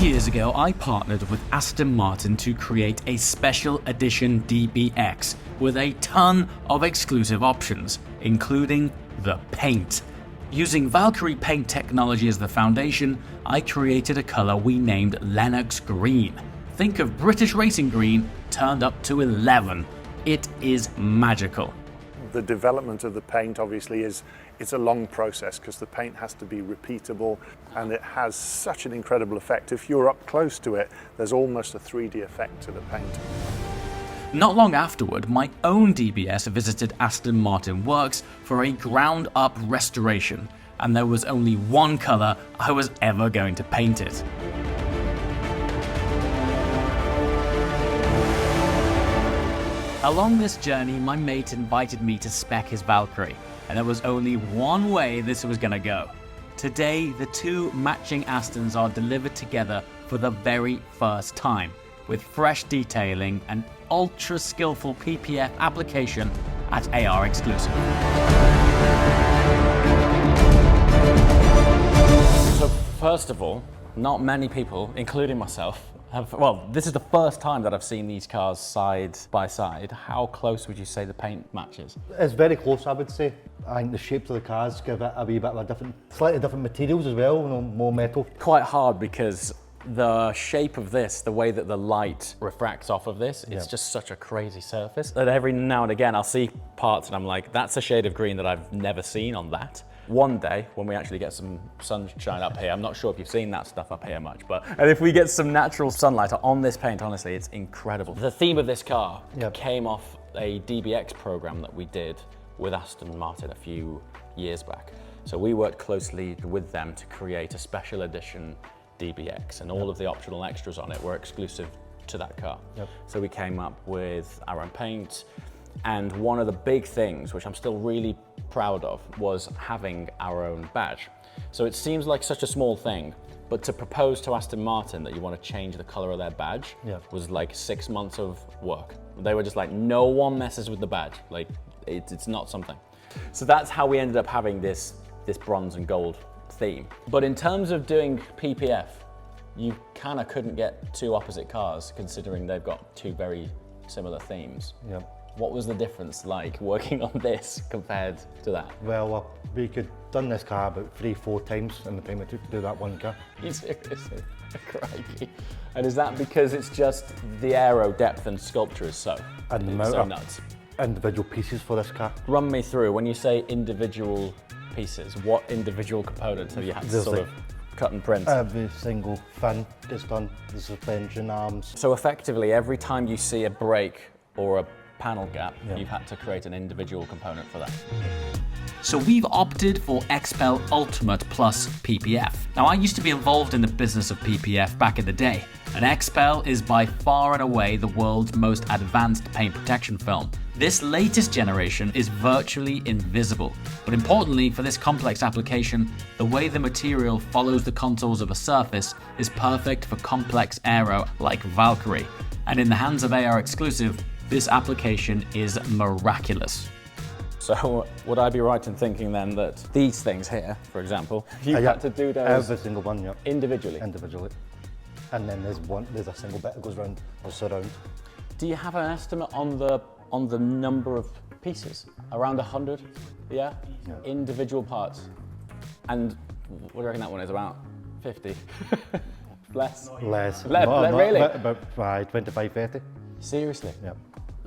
years ago, I partnered with Aston Martin to create a special edition DBX with a ton of exclusive options, including the paint. Using Valkyrie paint technology as the foundation, I created a color we named Lennox Green. Think of British racing green turned up to 11. It is magical. The development of the paint obviously it's a long process because the paint has to be repeatable and it has such an incredible effect. If you're up close to it, there's almost a 3D effect to the paint. Not long afterward, my own DBS visited Aston Martin Works for a ground-up restoration, and there was only one color I was ever going to paint it. Along this journey, my mate invited me to spec his Valkyrie, and there was only one way this was gonna go. Today, the two matching Astons are delivered together for the very first time, with fresh detailing and ultra skillful PPF application at AR Exclusive. So first of all, not many people, including myself, this is the first time that I've seen these cars side by side. How close would you say the paint matches? It's very close, I would say. I think the shapes of the cars give it a wee bit of a slightly different materials as well, more metal. Quite hard because the shape of this, the way that the light refracts off of this, it's just such a crazy surface that every now and again I'll see parts and I'm like, that's a shade of green that I've never seen on that. One day, when we actually get some sunshine up here, I'm not sure if you've seen that stuff up here much, and if we get some natural sunlight on this paint, honestly, it's incredible. The theme of this car came off a DBX program that we did with Aston Martin a few years back. So we worked closely with them to create a special edition DBX, and all of the optional extras on it were exclusive to that car. So we came up with our own paint, and one of the big things, which I'm still really proud of, was having our own badge. So it seems like such a small thing, but to propose to Aston Martin that you want to change the color of their badge was like 6 months of work. They were just like, no one messes with the badge. Like, it's not something. So that's how we ended up having this bronze and gold theme. But in terms of doing PPF, you kind of couldn't get two opposite cars considering they've got two very similar themes. What was the difference like working on this compared to that? Well, we could done this car about 3-4 times in the time it took to do that one car. Seriously? Crikey. And is that because it's just the aero depth and sculpture is so nuts? Individual pieces for this car. Run me through, when you say individual pieces, what individual components have you had to sort of cut and print? Every single fin is done, the suspension arms. So effectively, every time you see a brake or a panel gap, you've had to create an individual component for that. So we've opted for XPEL Ultimate Plus PPF. Now, I used to be involved in the business of PPF back in the day, and XPEL is by far and away the world's most advanced paint protection film. This latest generation is virtually invisible, but importantly for this complex application, the way the material follows the contours of a surface is perfect for complex aero like Valkyrie. And in the hands of AR Exclusive, this application is miraculous. So would I be right in thinking then that these things here, for example, you had to do those every single one, individually? Individually. And then there's a single bit that goes round or surround. Do you have an estimate on the number of pieces? Around 100? Yeah? Individual parts. And what do you reckon that one is? About 50? Less? Less. Really? About 25, 30. Seriously? Yeah.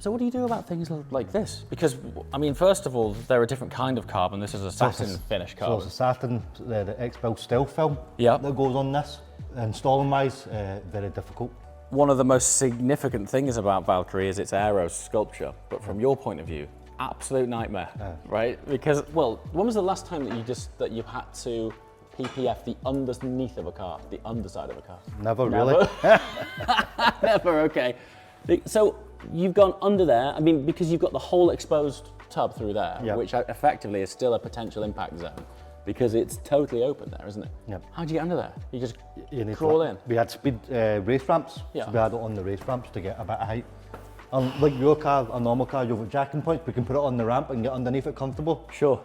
So what do you do about things like this? Because, I mean, first of all, they're a different kind of carbon. This is a satin finish carbon. So it's a satin, the XPEL stealth film that goes on this. Installing wise, very difficult. One of the most significant things about Valkyrie is its aero sculpture, but from your point of view, absolute nightmare, right? Because, well, when was the last time that you had to PPF the underneath of a car, the underside of a car? Never really. Never, okay. So you've gone under there, I mean, because you've got the whole exposed tub through there, which effectively is still a potential impact zone, because it's totally open there, isn't it? Yep. How do you get under there? You just crawl in? We had speed race ramps, so we had it on the race ramps to get a bit of height. And like your car, a normal car, you've got jacking points, we can put it on the ramp and get underneath it comfortable. Sure.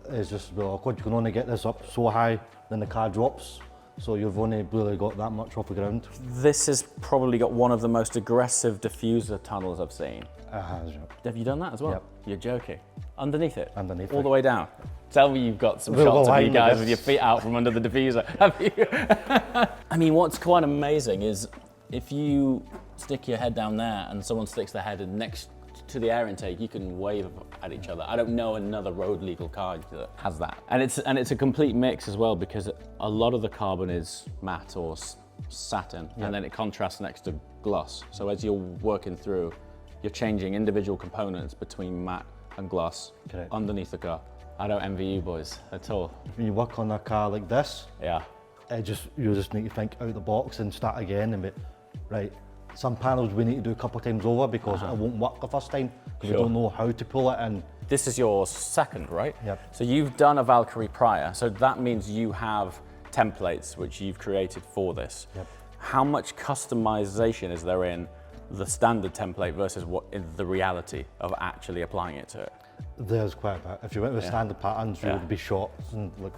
It's just real awkward, you can only get this up so high, then the car drops so you've only really got that much off the ground. This has probably got one of the most aggressive diffuser tunnels I've seen. It has, yeah. Have you done that as well? Yep. You're joking. Underneath it? Underneath All it. the way down? Tell me you've got some We'll shots go of you behind guys this. with your feet out from under the diffuser. Have you? I mean, what's quite amazing is if you stick your head down there and someone sticks their head in next to the air intake, you can wave at each other. I don't know another road legal car that has that. And it's a complete mix as well, because a lot of the carbon is matte or satin, and then it contrasts next to gloss. So as you're working through, you're changing individual components between matte and gloss underneath the car. I don't envy you boys at all. When you work on a car like this, Yeah. you just need to think out the box and start again and be, right, some panels we need to do a couple of times over because it won't work the first time because we don't know how to pull it in. This is your second, right? Yep. So you've done a Valkyrie prior, so that means you have templates which you've created for this. Yep. How much customization is there in the standard template versus what is the reality of actually applying it to it? There's quite a bit. If you went with standard patterns, you Yeah. would be shots and like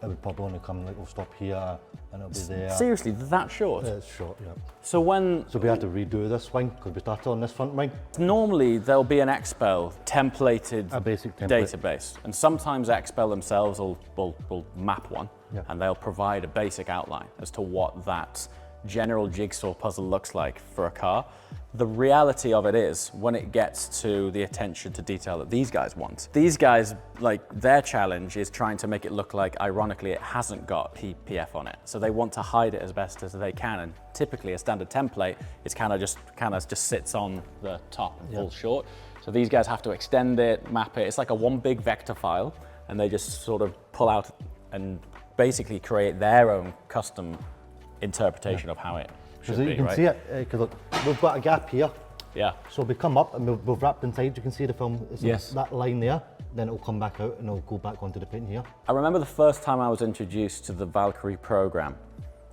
it would probably only come like we'll stop here and it'll be there. Seriously, that short? It's short, yeah. So So we had to redo this wing because we started on this front wing. normally there'll be an XPEL templated A basic template. database, and sometimes XPEL themselves will map one, Yeah. and they'll provide a basic outline as to what that general jigsaw puzzle looks like for a car. The reality of it is, when it gets to the attention to detail that these guys want, these guys, like, their challenge is trying to make it look like, ironically, it hasn't got PPF on it. So they want to hide it as best as they can, and typically a standard template is kind of just sits on the top and falls short. So these guys have to extend it, map it. It's like a one big vector file, and they just sort of pull out and basically create their own custom interpretation of how it should You be, can right? see it, because look, we've got a gap here. Yeah. So we come up and we've wrapped inside, you can see the film, it's Yes. that line there, then it'll come back out and it'll go back onto the paint here. I remember the first time I was introduced to the Valkyrie program,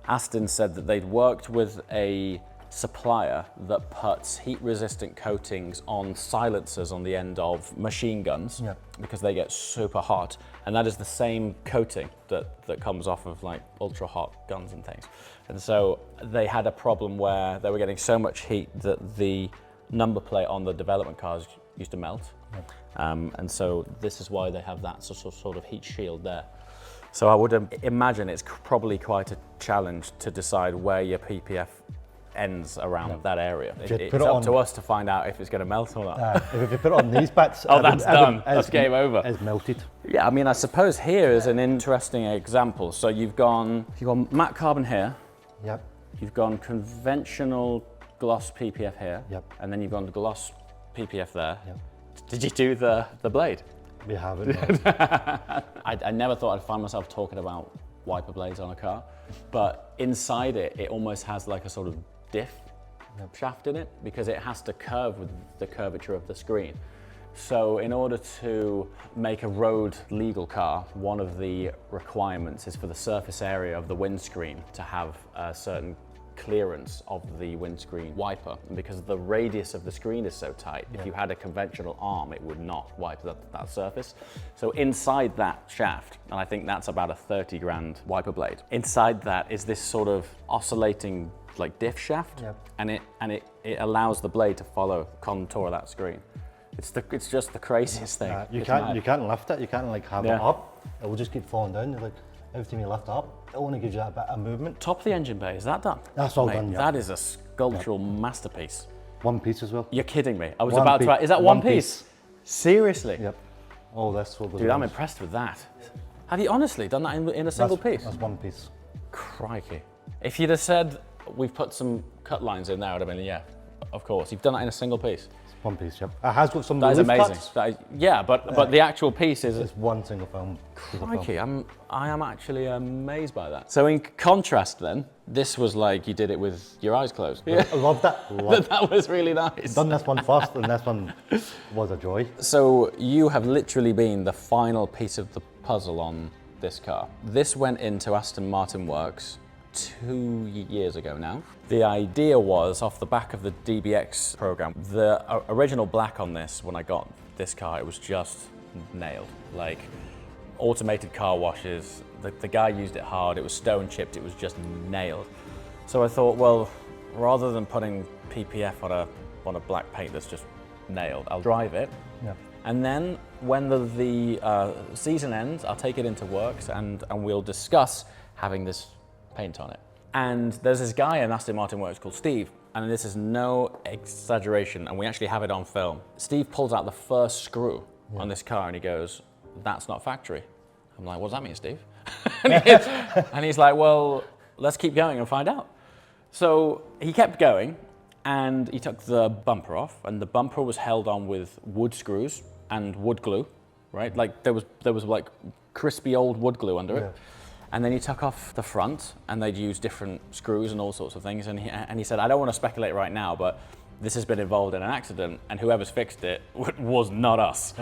Aston said that they'd worked with a supplier that puts heat-resistant coatings on silencers on the end of machine guns because they get super hot, and that is the same coating that comes off of like ultra-hot guns and things. And so they had a problem where they were getting so much heat that the number plate on the development cars used to melt. And so this is why they have that sort of heat shield there. So I would imagine it's probably quite a challenge to decide where your PPF ends around that area. It's up to us to find out if it's going to melt or not. If you put it on these bits, that's done. That's game over. It's melted. Yeah, I mean, I suppose here is an interesting example. So you've gone matte carbon here. Yep. You've gone conventional gloss PPF here. Yep. And then you've gone gloss PPF there. Yep. Did you do the blade? We haven't. I never thought I'd find myself talking about wiper blades on a car, but inside it almost has like a sort of diff shaft in it because it has to curve with the curvature of the screen. So in order to make a road legal car, one of the requirements is for the surface area of the windscreen to have a certain clearance of the windscreen wiper. And because the radius of the screen is so tight, if you had a conventional arm, it would not wipe that surface. So inside that shaft, and I think that's about a 30 grand wiper blade, inside that is this sort of oscillating like diff shaft, and it allows the blade to follow the contour of that screen. It's just the craziest thing. You can't lift it, you can't like have it up, it will just keep falling down. Like every time you lift it up, it only gives you that bit of movement. Top of the engine bay, is that done? That's all done, yeah. That is a sculptural masterpiece. One piece as well. You're kidding me. I was One about piece. to, is that one piece? Seriously? Yep. All this will go Dude, down. I'm impressed with that. Have you honestly done that in a single piece? That's one piece. Crikey. If you'd have said, we've put some cut lines in there, I would have been, yeah, of course. You've done that in a single piece. It's one piece, yep. It has got some That is relief amazing. cuts. That is, yeah, but the actual piece is... It's one single film. Crikey, I am actually amazed by that. So in contrast then, this was like you did it with your eyes closed. I loved that. That was really nice. Done this one first, and this one was a joy. So you have literally been the final piece of the puzzle on this car. This went into Aston Martin Works 2 years ago now. The idea was off the back of the DBX program. The original black on this, when I got this car, it was just nailed. Like automated car washes, The guy used it hard, it was stone chipped, it was just nailed. So I thought, well, rather than putting PPF on a black paint that's just nailed, I'll drive it. Yeah. And then when the season ends, I'll take it into works and we'll discuss having this paint on it. And there's this guy in Aston Martin works called Steve, and this is no exaggeration, and we actually have it on film. Steve pulls out the first screw on this car and he goes, "That's not factory." I'm like, "What does that mean, Steve?" and he's like, "Well, let's keep going and find out." So he kept going and he took the bumper off, and the bumper was held on with wood screws and wood glue, right? Like there was like crispy old wood glue under it. And then he took off the front, and they'd use different screws and all sorts of things. And he said, "I don't want to speculate right now, but this has been involved in an accident, and whoever's fixed it was not us."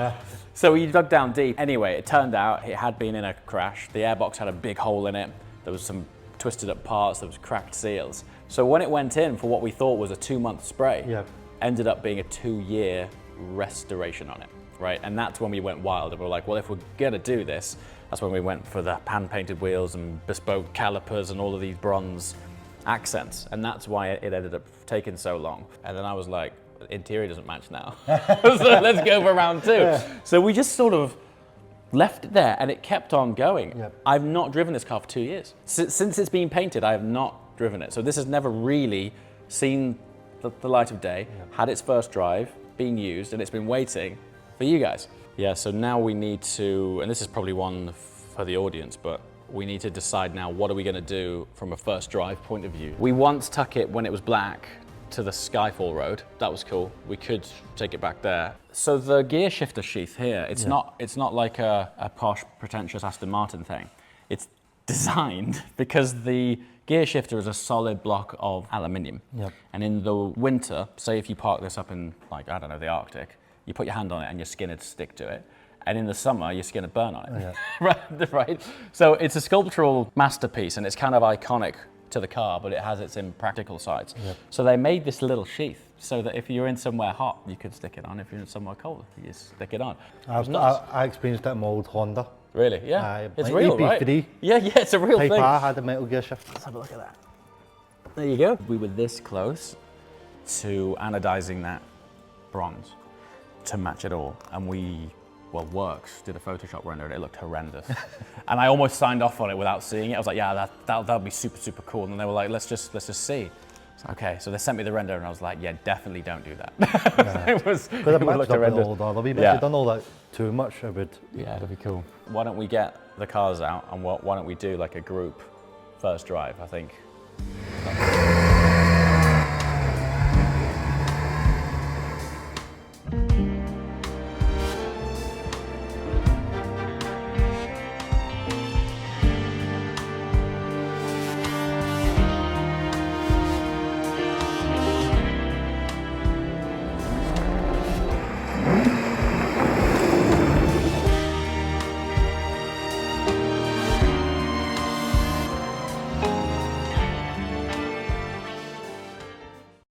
So he dug down deep. Anyway, it turned out it had been in a crash. The airbox had a big hole in it. There was some twisted up parts. There was cracked seals. So when it went in for what we thought was a 2-month spray, ended up being a 2-year restoration on it, right? And that's when we went wild. And we're like, well, if we're gonna do this, that's when we went for the hand-painted wheels and bespoke calipers and all of these bronze accents. And that's why it ended up taking so long. And then I was like, interior doesn't match now. So let's go for round 2. So we just sort of left it there and it kept on going. I've not driven this car for 2 years. Since it's been painted, I have not driven it. So this has never really seen the light of day, had its first drive, been used, and it's been waiting for you guys. Yeah, so now we need to, and this is probably one for the audience, but we need to decide now, what are we gonna do from a first drive point of view? We once took it when it was black to the Skyfall Road. That was cool. We could take it back there. So the gear shifter sheath here, it's not like a posh, pretentious Aston Martin thing. It's designed because the gear shifter is a solid block of aluminium. And in the winter, say if you park this up in, like, I don't know, the Arctic, you put your hand on it and your skin would stick to it. And in the summer, your skin would burn on it, right? So it's a sculptural masterpiece and it's kind of iconic to the car, but it has its impractical sides. So they made this little sheath so that if you're in somewhere hot, you could stick it on. If you're in somewhere cold, you just stick it on. I experienced that in my old Honda. Really? Yeah. It's like real, EP3. right? Yeah, it's a real Type thing. R had a metal gear shift. Let's have a look at that. There you go. We were this close to anodizing that bronze to match it all, and Works did a Photoshop render and it looked horrendous. And I almost signed off on it without seeing it. I was like, yeah, that'll be super, super cool. And they were like, let's just see. So, okay, so they sent me the render and I was like, yeah, definitely don't do that. It looked horrendous. If you've done all that too much, it would. Yeah, it'd be cool. Why don't we get the cars out and why don't we do like a group first drive, I think.